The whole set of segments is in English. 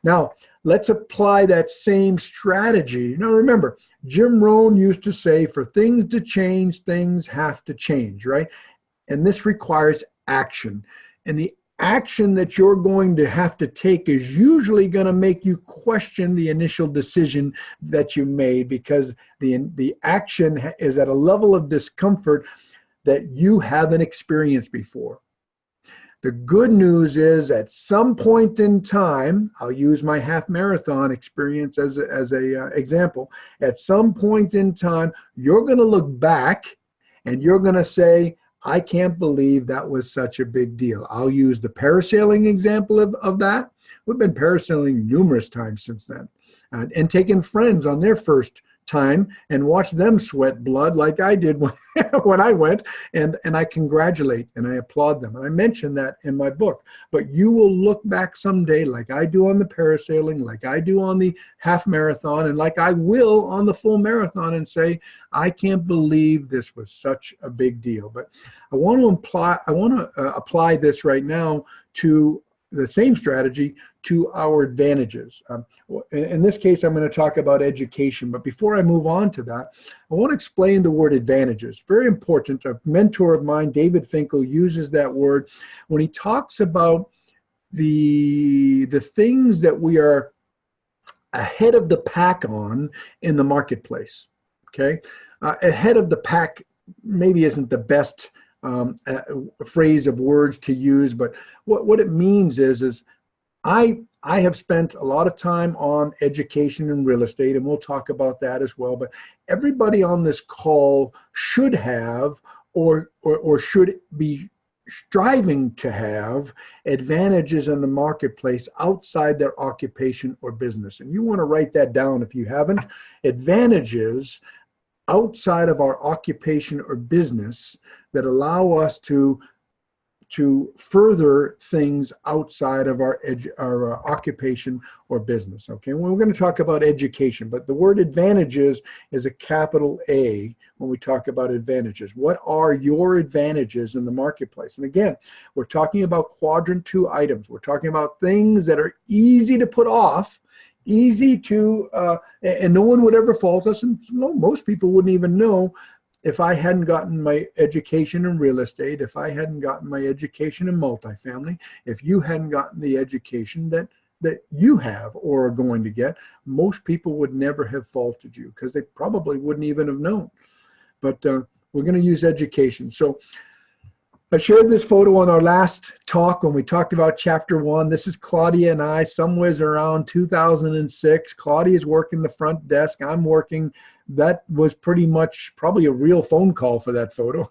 Now, let's apply that same strategy. Now, remember, Jim Rohn used to say, for things to change, things have to change, right? And this requires action. And the action that you're going to have to take is usually going to make you question the initial decision that you made, because the action is at a level of discomfort that you haven't experienced before. The good news is, at some point in time, I'll use my half marathon experience as a example. At some point in time, you're going to look back and you're going to say, I can't believe that was such a big deal. I'll use the parasailing example of that. We've been parasailing numerous times since then, and taken friends on their first time and watched them sweat blood like I did when I went, and I congratulate and I applaud them. And I mention that in my book. But you will look back someday, like I do on the parasailing, like I do on the half marathon, and like I will on the full marathon, and say, I can't believe this was such a big deal. But I want to apply this right now to the same strategy to our advantages. In this case, I'm going to talk about education. But before I move on to that, I want to explain the word advantages. Very important. A mentor of mine, David Finkel, uses that word when he talks about the things that we are ahead of the pack on in the marketplace. Okay, ahead of the pack maybe isn't the best phrase of words to use, but what it means is I have spent a lot of time on education and real estate, and we'll talk about that as well. But everybody on this call should have or should be striving to have advantages in the marketplace outside their occupation or business. And you want to write that down if you haven't. Advantages outside of our occupation or business that allow us to further things outside of our occupation or business. Okay, well, we're going to talk about education, but the word advantages is a capital A when we talk about advantages. What are your advantages in the marketplace? And again, we're talking about quadrant 2 items. We're talking about things that are easy to put off, easy to, and no one would ever fault us, and most people wouldn't even know if I hadn't gotten my education in real estate, if I hadn't gotten my education in multifamily, if you hadn't gotten the education that you have or are going to get, most people would never have faulted you because they probably wouldn't even have known. But we're going to use education. So I shared this photo on our last talk when we talked about chapter 1. This is Claudia and I, somewhere around 2006. Claudia's working the front desk. I'm working. That was pretty much probably a real phone call for that photo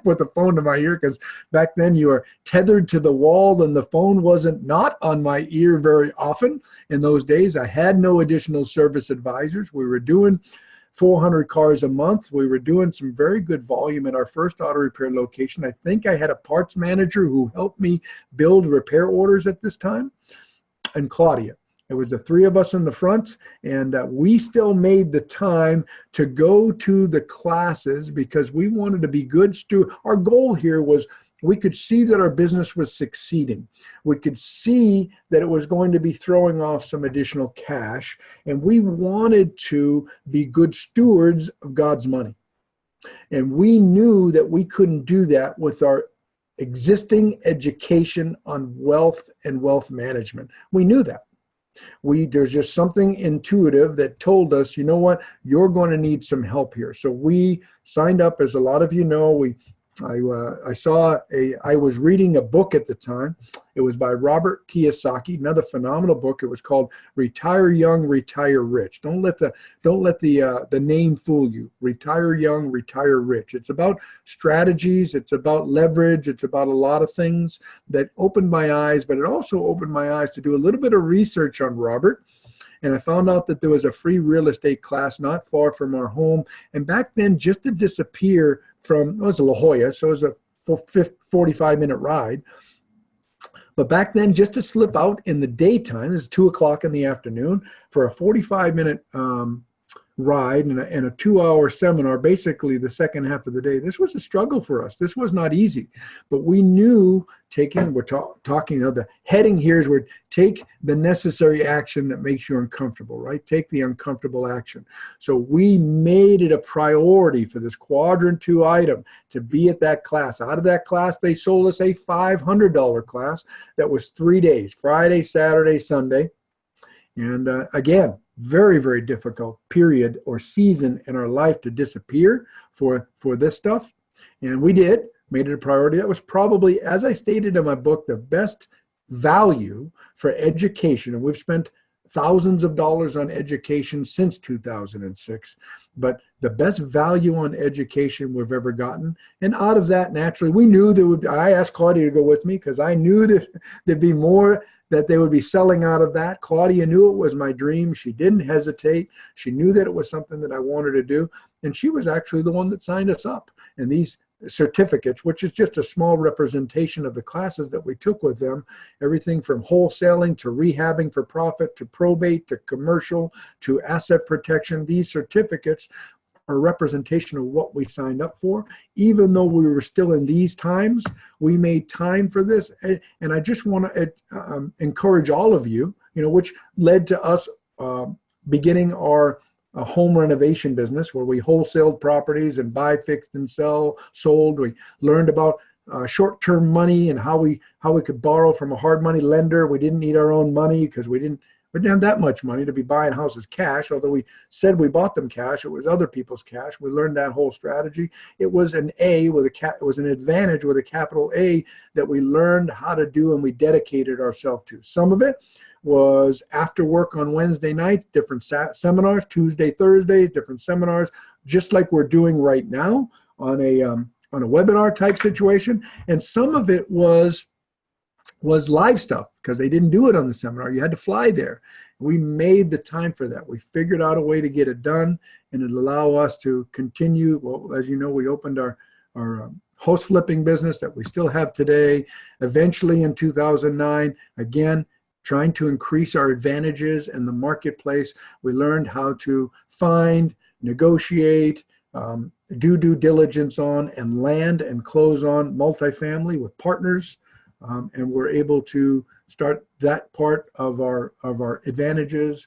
with the phone to my ear, because back then you were tethered to the wall and the phone wasn't not on my ear very often. In those days, I had no additional service advisors. We were doing 400 cars a month. We were doing some very good volume in our first auto repair location. I think I had a parts manager who helped me build repair orders at this time, and Claudia. It was the three of us in the front, and we still made the time to go to the classes because we wanted to be good stewards. Our goal here was we could see that our business was succeeding. We could see that it was going to be throwing off some additional cash, and we wanted to be good stewards of God's money. And we knew that we couldn't do that with our existing education on wealth and wealth management. We knew that. There's just something intuitive that told us, you know what, you're going to need some help here. So we signed up, as a lot of you know. I was reading a book at the time. It was by Robert Kiyosaki, another phenomenal book. It was called Retire Young, Retire Rich. Don't let the name fool you. Retire Young, Retire Rich. It's about strategies. It's about leverage. It's about a lot of things that opened my eyes, but it also opened my eyes to do a little bit of research on Robert. And I found out that there was a free real estate class not far from our home. And back then, just to disappear from, it was La Jolla, so it was a 45-minute ride. But back then, just to slip out in the daytime, it was 2 o'clock in the afternoon, for a 45-minute ride and a 2-hour seminar, basically the second half of the day. This was a struggle for us. This was not easy, but we knew we're talking, the heading here is take the necessary action that makes you uncomfortable, right? Take the uncomfortable action. So we made it a priority for this quadrant 2 item to be at that class. Out of that class, they sold us a $500 class that was 3 days, Friday, Saturday, Sunday. And again, very, very difficult period or season in our life to disappear for this stuff. And we made it a priority. That was probably, as I stated in my book, the best value for education. And we've spent thousands of dollars on education since 2006, but the best value on education we've ever gotten. And out of that, naturally, we knew I asked Claudia to go with me because I knew that there'd be more that they would be selling out of that. Claudia knew it was my dream. She didn't hesitate. She knew that it was something that I wanted to do. And she was actually the one that signed us up. And these certificates, which is just a small representation of the classes that we took with them, everything from wholesaling to rehabbing for profit to probate to commercial to asset protection, these certificates are a representation of what we signed up for. Even though we were still in these times, we made time for this. And I just want to encourage all of you, which led to us beginning our home renovation business where we wholesaled properties and buy, fixed, and sold. We learned about short-term money and how we could borrow from a hard money lender. We didn't need our own money because we didn't have that much money to be buying houses cash. Although we said we bought them cash, it was other people's cash. We learned that whole strategy. It was an it was an advantage with a capital A that we learned how to do and we dedicated ourselves to. Some of it was after work on Wednesday nights, different seminars, Tuesday, Thursdays, different seminars, just like we're doing right now on a webinar type situation. And some of it was live stuff because they didn't do it on the seminar. You had to fly there. We made the time for that. We figured out a way to get it done, and it allowed us to continue. Well, as you know, we opened our house flipping business that we still have today. Eventually in 2009, again, trying to increase our advantages in the marketplace. We learned how to find, negotiate, do due diligence on, and land and close on multifamily with partners. And we're able to start that part of our advantages.